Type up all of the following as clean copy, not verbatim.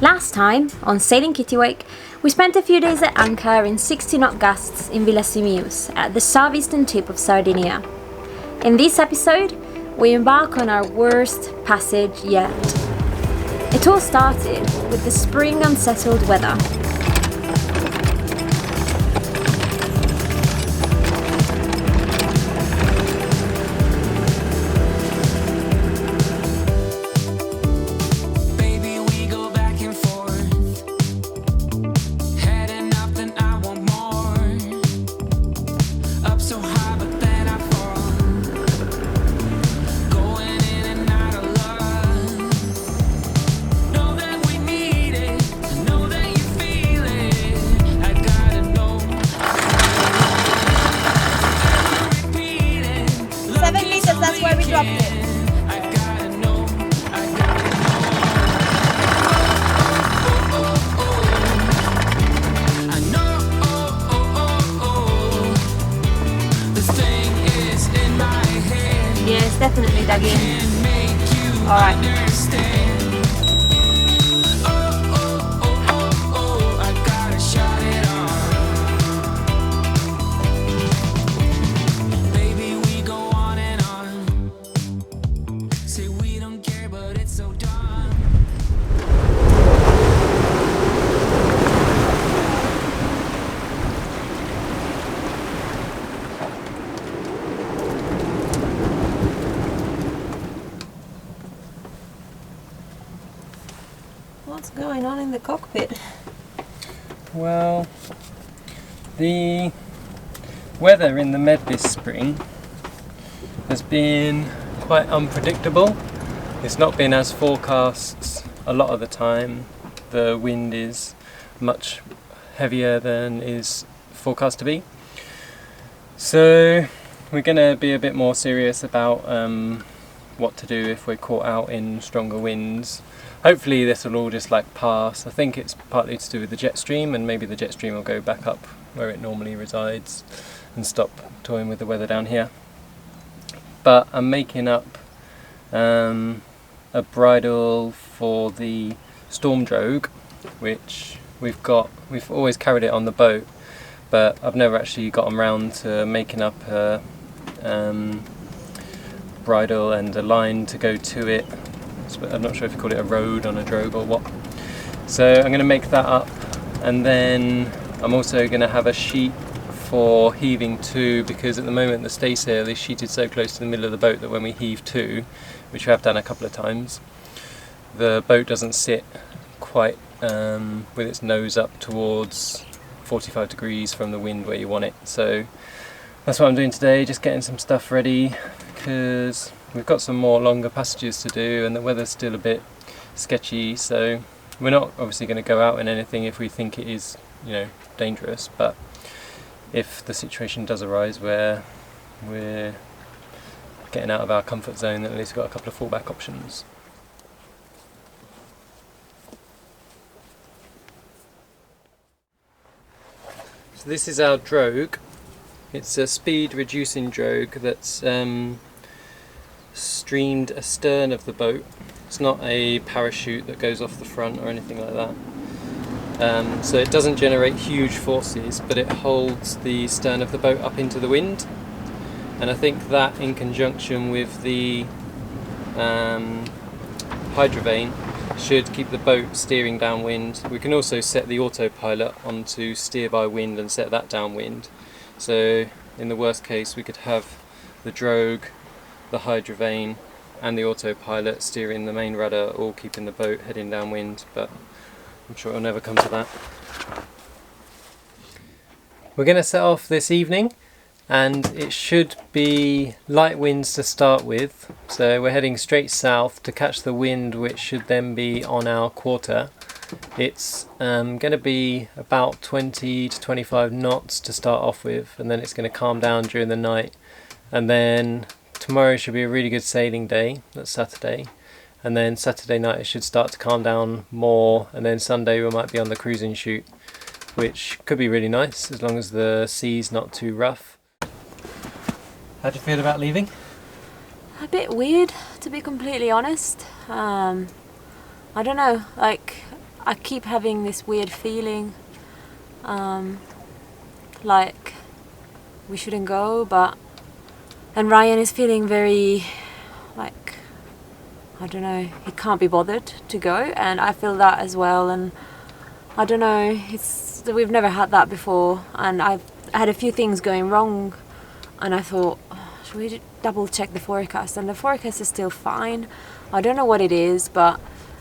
Last time, on Sailing Kittiwake, we spent a few days at anchor in 60 knot gusts in Villa Simius at the southeastern tip of Sardinia. In this episode, we embark on our worst passage yet. It all started with the spring unsettled weather. That's where we dropped it. Yeah, it's definitely dug in. Alright. What's going on in the cockpit? Well, the weather in the Med this spring has been quite unpredictable. It's not been as forecast a lot of the time. The wind is much heavier than is forecast to be. So we're going to be a bit more serious about what to do if we're caught out in stronger winds. Hopefully this will all just pass. I think it's partly to do with the jet stream, and maybe the jet stream will go back up where it normally resides and stop toying with the weather down here. But I'm making up a bridle for the storm drogue, which we've always carried it on the boat, but I've never actually gotten around to making up a bridle and a line to go to it. I'm not sure if you call it a road on a drogue or what. So I'm going to make that up, and then I'm also going to have a sheet for heaving to, because at the moment the staysail is sheeted so close to the middle of the boat that when we heave to, which we have done a couple of times, the boat doesn't sit quite with its nose up towards 45 degrees from the wind where you want it. So that's what I'm doing today, just getting some stuff ready, because we've got some more longer passages to do and the weather's still a bit sketchy. So we're not obviously going to go out in anything if we think it is, dangerous, but if the situation does arise where we're getting out of our comfort zone, then at least we've got a couple of fallback options. So this is our drogue. It's a speed reducing drogue that's streamed astern of the boat. It's not a parachute that goes off the front or anything like that. So it doesn't generate huge forces, but it holds the stern of the boat up into the wind. And I think that, in conjunction with the hydrovane, should keep the boat steering downwind. We can also set the autopilot onto steer by wind and set that downwind. So in the worst case we could have the drogue, the hydrovane and the autopilot steering the main rudder, all keeping the boat heading downwind, but I'm sure it'll never come to that. We're going to set off this evening, and it should be light winds to start with, so we're heading straight south to catch the wind, which should then be on our quarter. It's going to be about 20 to 25 knots to start off with, and then it's going to calm down during the night, and then tomorrow should be a really good sailing day. That's Saturday, and then Saturday night it should start to calm down more, and then Sunday we might be on the cruising chute, which could be really nice as long as the sea's not too rough. How do you feel about leaving? A bit weird, to be completely honest. I don't know, I keep having this weird feeling like we shouldn't go, and Ryan is feeling very like, I don't know, he can't be bothered to go, and I feel that as well. And I don't know, we've never had that before, and I've had a few things going wrong, and I thought, should we double check the forecast? And the forecast is still fine. I don't know what it is, but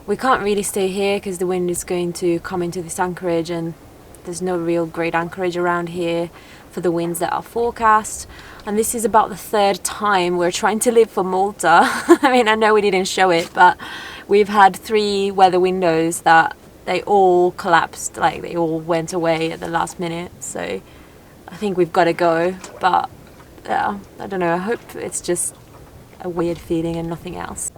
we can't really stay here because the wind is going to come into this anchorage, and there's no real great anchorage around here for the winds that are forecast. And this is about the third time we're trying to leave for Malta. I mean, I know we didn't show it, but we've had 3 weather windows that they all collapsed, like they all went away at the last minute. So I think we've got to go, but yeah, I don't know, I hope it's just a weird feeling and nothing else.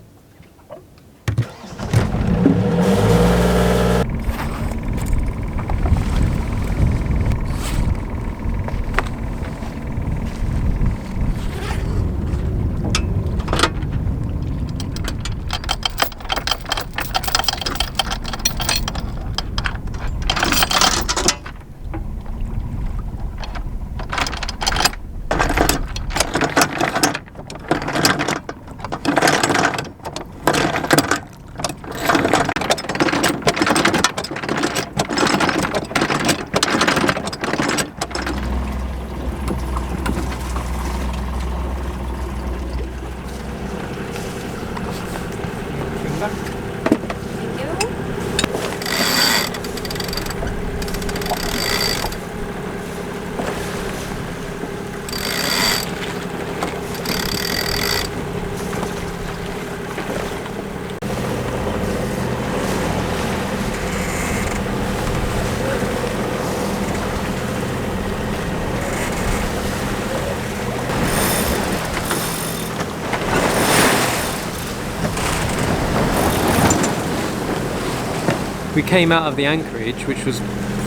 We came out of the anchorage, which was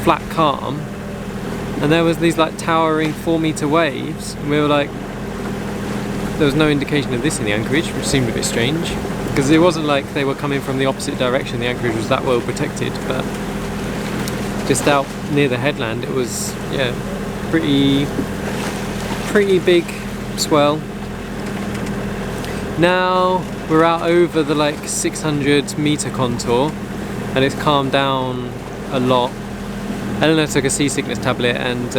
flat calm, and there was these like towering 4-meter waves, and we were like, there was no indication of this in the anchorage, which seemed a bit strange, because it wasn't like they were coming from the opposite direction. The anchorage was that well protected, but just out near the headland it was, yeah, pretty big swell. Now we're out over the like 600-meter contour, and it's calmed down a lot. Eleanor took a seasickness tablet, and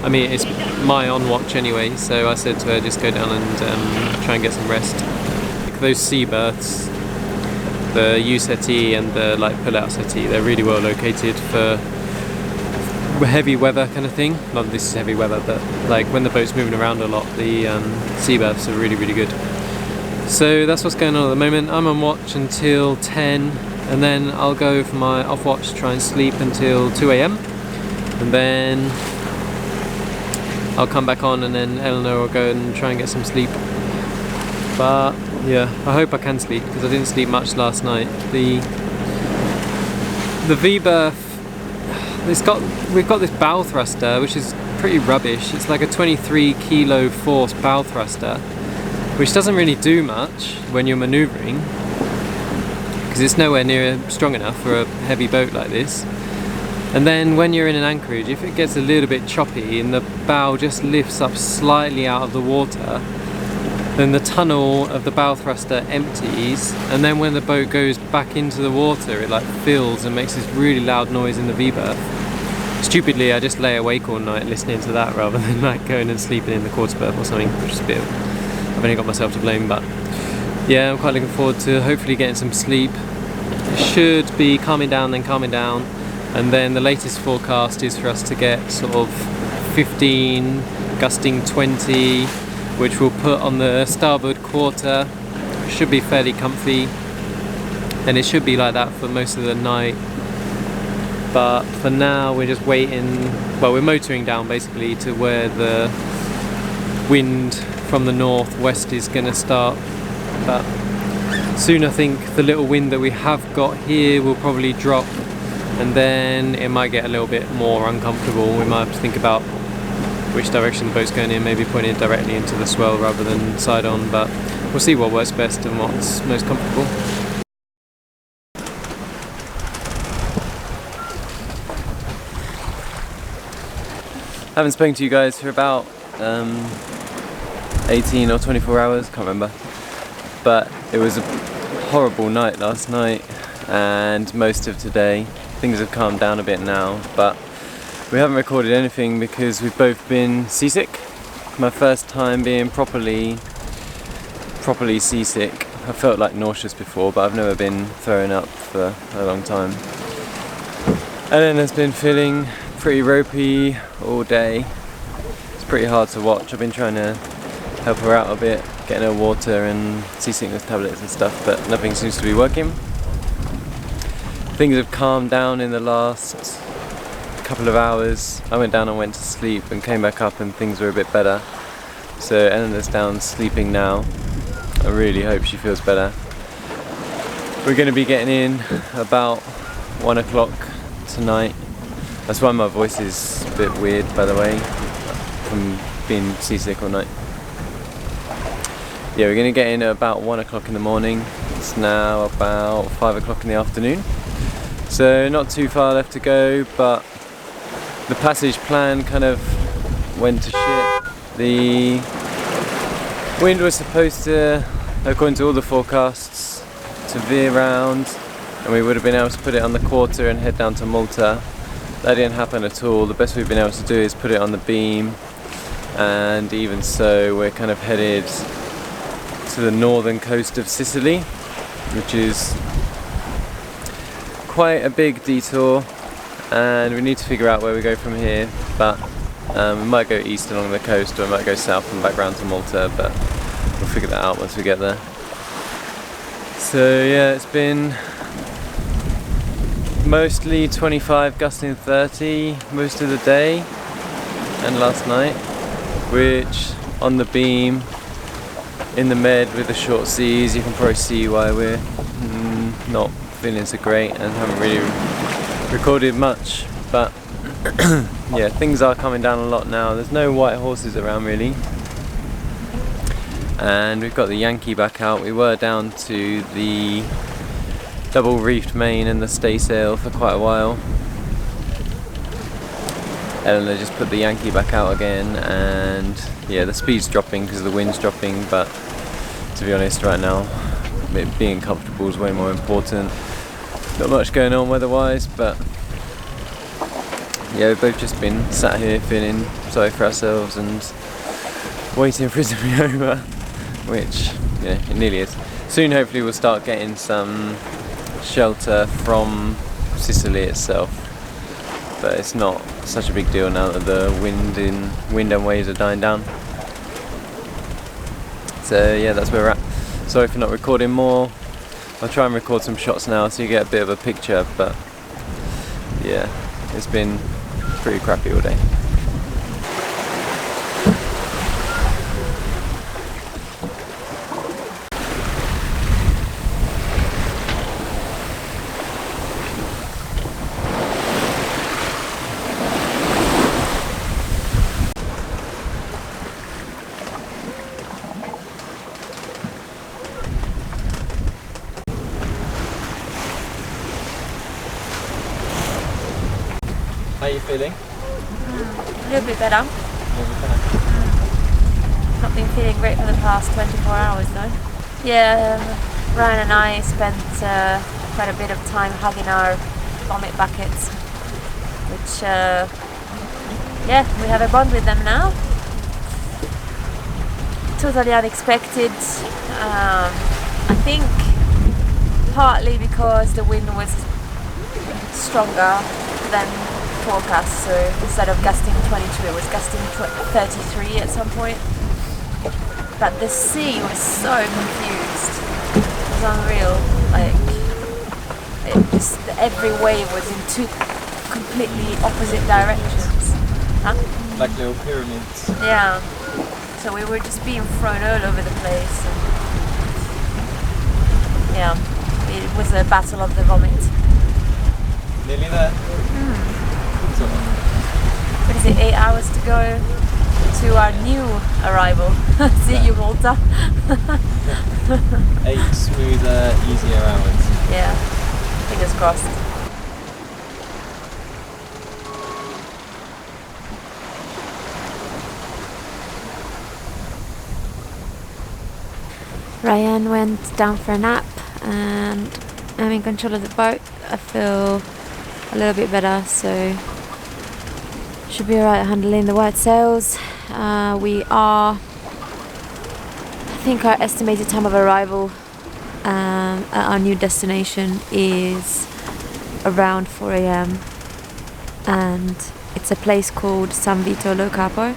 I mean, it's my on watch anyway, so I said to her, just go down and try and get some rest. Those sea berths, the U settee and the like pull-out settee, they're really well located for heavy weather kind of thing. Not that this is heavy weather, but like when the boat's moving around a lot, the sea berths are really good. So that's what's going on at the moment. I'm on watch until 10, and then I'll go for my off watch to try and sleep until 2 AM, and then I'll come back on, and then Eleanor will go and try and get some sleep. But yeah, I hope I can sleep, because I didn't sleep much last night. The V-berth, we've got this bow thruster, which is pretty rubbish. It's like a 23 kilo force bow thruster, which doesn't really do much when you're manoeuvring, because it's nowhere near strong enough for a heavy boat like this. And then when you're in an anchorage, if it gets a little bit choppy and the bow just lifts up slightly out of the water, then the tunnel of the bow thruster empties, and then when the boat goes back into the water, it like fills and makes this really loud noise in the V-berth. Stupidly, I just lay awake all night listening to that rather than like going and sleeping in the quarter berth or something, which is a bit of, I've only got myself to blame. But yeah, I'm quite looking forward to hopefully getting some sleep. It should be calming down, and then the latest forecast is for us to get sort of 15, gusting 20, which we'll put on the starboard quarter. It should be fairly comfy, and it should be like that for most of the night. But for now we're just waiting, well, we're motoring down basically to where the wind from the northwest is going to start. But soon I think the little wind that we have got here will probably drop, and then it might get a little bit more uncomfortable. We might have to think about which direction the boat's going in, maybe pointing it directly into the swell rather than side on, but we'll see what works best and what's most comfortable. Haven't spoken to you guys for about 18 or 24 hours, can't remember. But it was a horrible night last night and most of today. Things have calmed down a bit now, but we haven't recorded anything because we've both been seasick. My first time being properly seasick. I felt like nauseous before, but I've never been throwing up for a long time. Ellen has been feeling pretty ropey all day. It's pretty hard to watch. I've been trying to help her out a bit, getting her water and seasickness tablets and stuff, but nothing seems to be working. Things have calmed down in the last couple of hours. I went down and went to sleep and came back up and things were a bit better. So Eleanor's down sleeping now. I really hope she feels better. We're going to be getting in about 1 o'clock tonight. That's why my voice is a bit weird, by the way, from being seasick all night. Yeah, we're going to get in at about 1 o'clock in the morning. It's now about 5 o'clock in the afternoon. So not too far left to go, but the passage plan kind of went to shit. The wind was supposed to, according to all the forecasts, to veer round and we would have been able to put it on the quarter and head down to Malta. That didn't happen at all. The best we've been able to do is put it on the beam, and even so we're kind of headed to the northern coast of Sicily, which is quite a big detour and we need to figure out where we go from here, but we might go east along the coast or we might go south and back round to Malta, but we'll figure that out once we get there. So yeah, it's been mostly 25 gusting 30 most of the day and last night, which on the beam in the med with the short seas you can probably see why we're not feeling so great and haven't really recorded much, but yeah, things are coming down a lot now. There's no white horses around really, and we've got the Yankee back out. We were down to the double reefed main and the staysail for quite a while. Eleanor just put the Yankee back out again, and yeah, the speed's dropping because the wind's dropping, but to be honest right now it being comfortable is way more important. Not much going on weather-wise, but yeah, we've both just been sat here feeling sorry for ourselves and waiting for it to be over, which yeah, it nearly is. Soon hopefully we'll start getting some shelter from Sicily itself, but it's not such a big deal now that the wind and waves are dying down. So yeah, that's where we're at. Sorry for not recording more. I'll try and record some shots now so you get a bit of a picture, but yeah, it's been pretty crappy all day. How are you feeling? A little bit better. Not been feeling great for the past 24 hours though. Yeah, Ryan and I spent quite a bit of time hugging our vomit buckets, which yeah, we have a bond with them now. Totally unexpected. I think partly because the wind was stronger than forecast, so instead of gusting 22 it was gusting 33 at some point, but the sea was so confused. It was unreal. Like, it just, every wave was in two completely opposite directions. Huh? Like little pyramids. Yeah, so we were just being thrown all over the place, and yeah, it was a battle of the vomit. Nearly there. What is it, 8 hours to go to our new arrival. See you, Malta. 8 smoother, easier hours. Yeah, fingers crossed. Ryan went down for a nap and I'm in control of the boat. I feel a little bit better, so should be alright handling the white sails. We are, I think our estimated time of arrival at our new destination is around 4 a.m. and it's a place called San Vito lo Capo,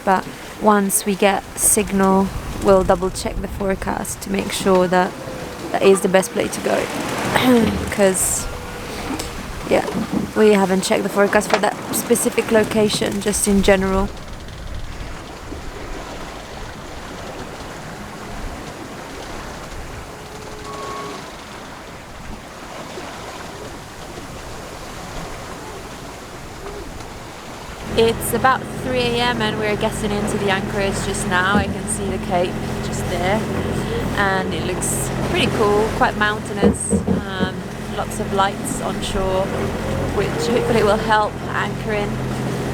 but once we get signal we'll double check the forecast to make sure that that is the best place to go, because yeah, we haven't checked the forecast for that specific location, just in general. It's about 3 a.m. and we're getting into the anchorage just now. I can see the cape just there and it looks pretty cool, quite mountainous, lots of lights on shore which hopefully will help anchoring.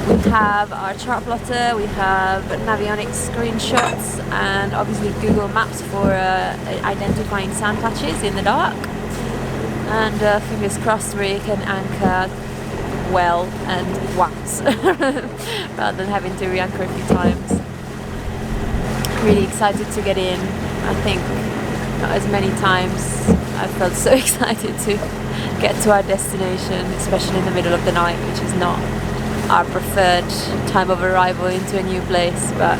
We have our chart plotter, we have Navionics screenshots and obviously Google Maps for identifying sand patches in the dark, and fingers crossed we can anchor well and once rather than having to re-anchor a few times. Really excited to get in. I think not as many times I felt so excited to get to our destination, especially in the middle of the night, which is not our preferred time of arrival into a new place, but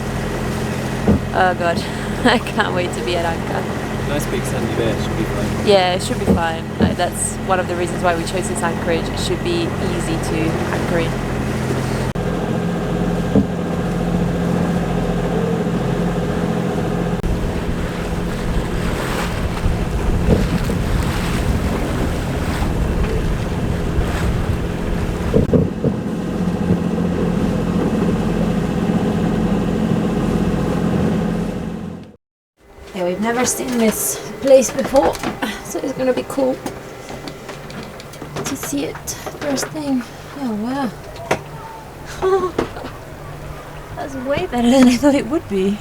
oh god, I can't wait to be at anchor. Nice big sandy beach, should be fine. Yeah, it should be fine. That's one of the reasons why we chose this anchorage. It should be easy to anchor in. Yeah, we've never seen this place before, so it's gonna be cool to see it first thing. Oh wow. That's way better than I thought it would be.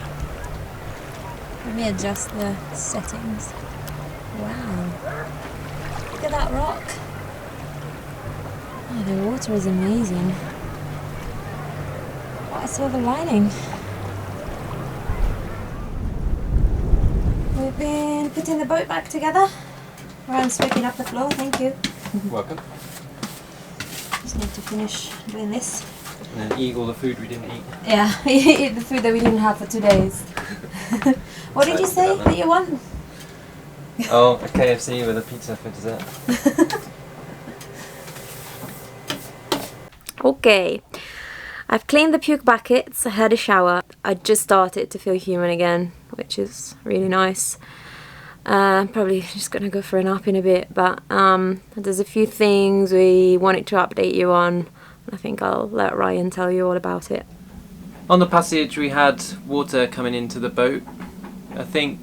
Let me adjust the settings. Wow. Look at that rock. Oh, the water is amazing. What a silver lining. We've been putting the boat back together. Ryan's sweeping up the floor, thank you. Welcome. Just need to finish doing this. And then eat all the food we didn't eat. Yeah, eat the food that we didn't have for 2 days. What did you say that you want? Oh, a KFC with a pizza for dessert. Okay, I've cleaned the puke buckets, I had a shower. I just started to feel human again, which is really nice. Probably just gonna go for a nap in a bit, but there's a few things we wanted to update you on. I think I'll let Ryan tell you all about it. On the passage we had water coming into the boat. I think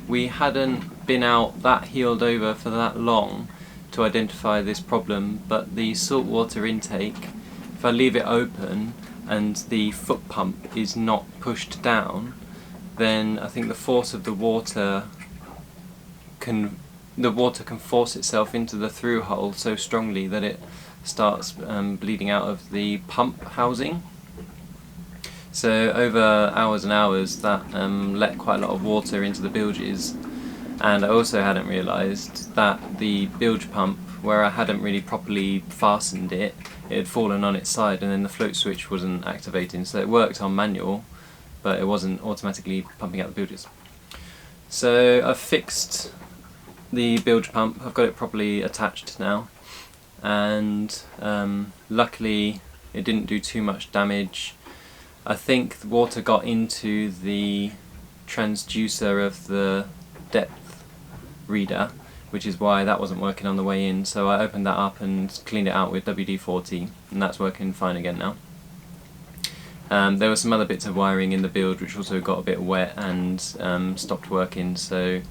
we hadn't been out that heeled over for that long to identify this problem, but the saltwater intake, if I leave it open and the foot pump is not pushed down, then I think the force of the water can force itself into the through hole so strongly that it starts bleeding out of the pump housing. So over hours and hours that let quite a lot of water into the bilges, and I also hadn't realised that the bilge pump, where I hadn't really properly fastened it, it had fallen on its side and then the float switch wasn't activating, so it worked on manual but it wasn't automatically pumping out the bilges. So I've fixed the bilge pump, I've got it properly attached now, and luckily it didn't do too much damage. I think the water got into the transducer of the depth reader, which is why that wasn't working on the way in, so I opened that up and cleaned it out with WD-40 and that's working fine again now. There were some other bits of wiring in the bilge which also got a bit wet and stopped working, so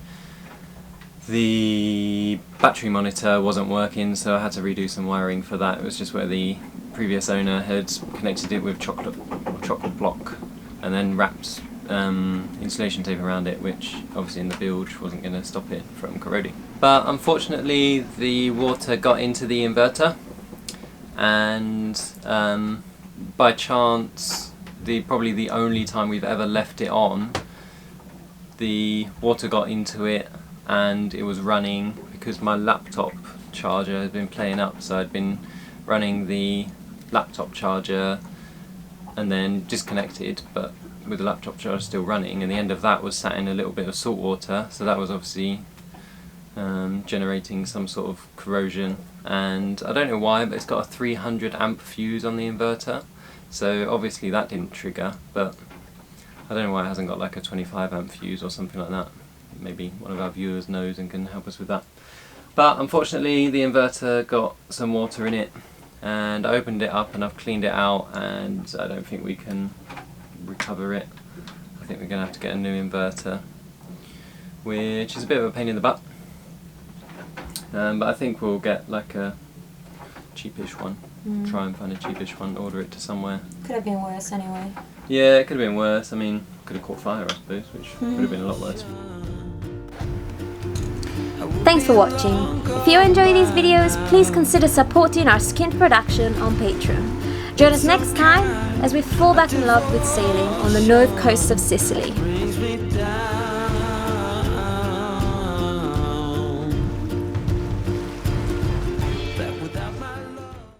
the battery monitor wasn't working, so I had to redo some wiring for that. It was just where the previous owner had connected it with chocolate block and then wrapped insulation tape around it, which obviously in the bilge wasn't going to stop it from corroding. But unfortunately the water got into the inverter, and by chance, probably the only time we've ever left it on, the water got into it and it was running because my laptop charger had been playing up. So I'd been running the laptop charger and then disconnected, but with the laptop charger still running, and the end of that was sat in a little bit of salt water, so that was obviously generating some sort of corrosion. And I don't know why, but it's got a 300 amp fuse on the inverter, so obviously that didn't trigger, but I don't know why it hasn't got like a 25 amp fuse or something like that. Maybe one of our viewers knows and can help us with that. But unfortunately the inverter got some water in it, and I opened it up and I've cleaned it out, and I don't think we can recover it. I think we're going to have to get a new inverter, which is a bit of a pain in the butt. But I think we'll get like a cheapish one. Try and find a cheapish one, order it to somewhere. Could have been worse anyway. Yeah, it could have been worse. I mean, could have caught fire, I suppose, which would have been a lot worse. Thanks for watching. If you enjoy these videos, please consider supporting our skint production on Patreon. Join us next time as we fall back in love with sailing on the north coast of Sicily.